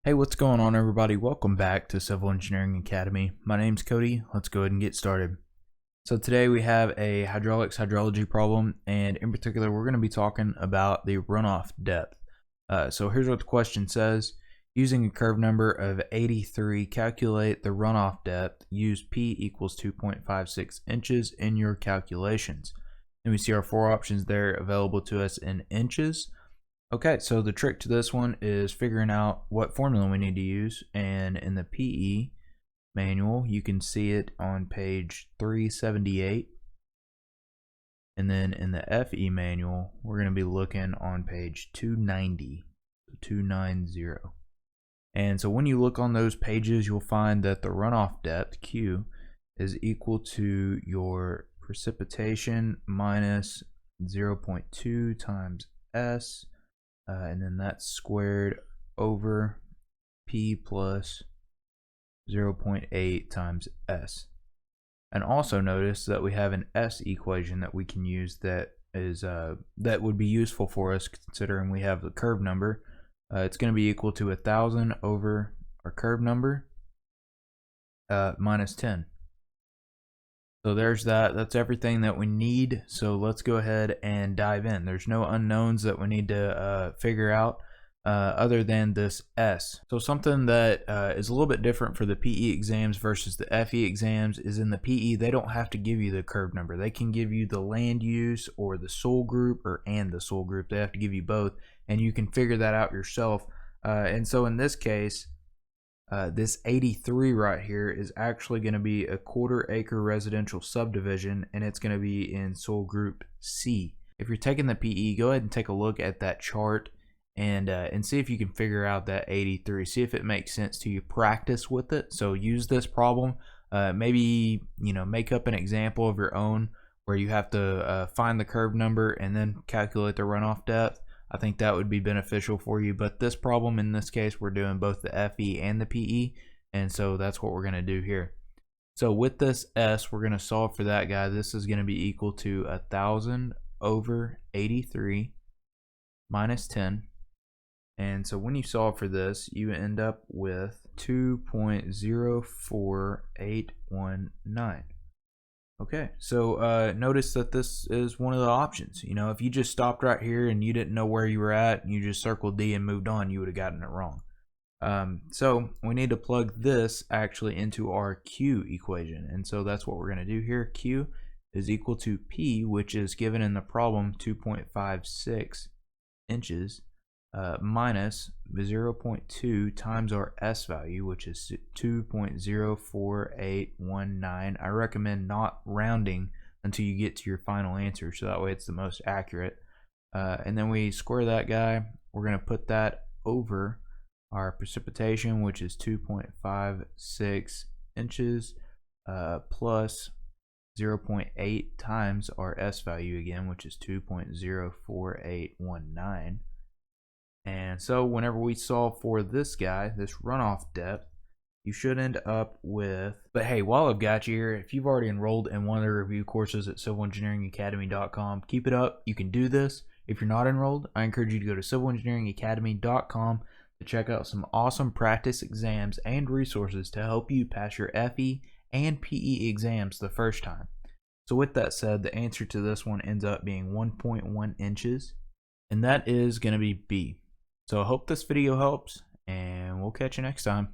Hey, what's going on, everybody? Welcome back to Civil Engineering Academy. My name's Cody. Let's go ahead and get started. So today we have a hydraulics hydrology problem, and in particular we're going to be talking about the runoff depth. So here's what the question says. Using a curve number of 83, calculate the runoff depth. Use P equals 2.56 inches in your calculations. And we see our four options there available to us in inches. Okay, so the trick to this one is figuring out what formula we need to use, and in the PE manual you can see it on page 378, and then in the FE manual we're going to be looking on page 290. And so when you look on those pages, you'll find that the runoff depth, Q, is equal to your precipitation minus 0.2 times S, and then that's squared over P plus 0.8 times S. And also notice that we have an S equation that we can use that is that would be useful for us, considering we have the curve number. It's going to be equal to 1,000 over our curve number minus 10. So there's that. That's everything that we need. So let's go ahead and dive in. There's no unknowns that we need to figure out other than this S. So something that is a little bit different for the PE exams versus the FE exams is in the PE, they don't have to give you the curve number. They can give you the land use or the soil group and the soil group. They have to give you both, and you can figure that out yourself. And so in this case, this 83 right here is actually going to be a 1/4 acre residential subdivision, and it's going to be in soil group C. If you're taking the PE, go ahead and take a look at that chart and see if you can figure out that 83. See if it makes sense to you. Practice with it. So use this problem. Maybe make up an example of your own where you have to find the curve number and then calculate the runoff depth. I think that would be beneficial for you, but this problem in this case, we're doing both the FE and the PE, and so that's what we're going to do here. So with this S, we're going to solve for that guy. This is going to be equal to 1,000 over 83 minus 10, and so when you solve for this, you end up with 2.04819. Okay, so notice that this is one of the options. If you just stopped right here and you didn't know where you were at and you just circled D and moved on, you would have gotten it wrong. So we need to plug this actually into our Q equation, and so that's what we're going to do here. Q is equal to P, which is given in the problem 2.56 inches, minus 0.2 times our S value, which is 2.04819. I recommend not rounding until you get to your final answer, so that way it's the most accurate. And then we square that guy. We're going to put that over our precipitation, which is 2.56 inches, plus 0.8 times our S value again, which is 2.04819. And so whenever we solve for this guy, this runoff depth, you should end up with, but hey, while I've got you here, if you've already enrolled in one of the review courses at civilengineeringacademy.com, keep it up. You can do this. If you're not enrolled, I encourage you to go to civilengineeringacademy.com to check out some awesome practice exams and resources to help you pass your FE and PE exams the first time. So with that said, the answer to this one ends up being 1.1 inches, and that is going to be B. So I hope this video helps, and we'll catch you next time.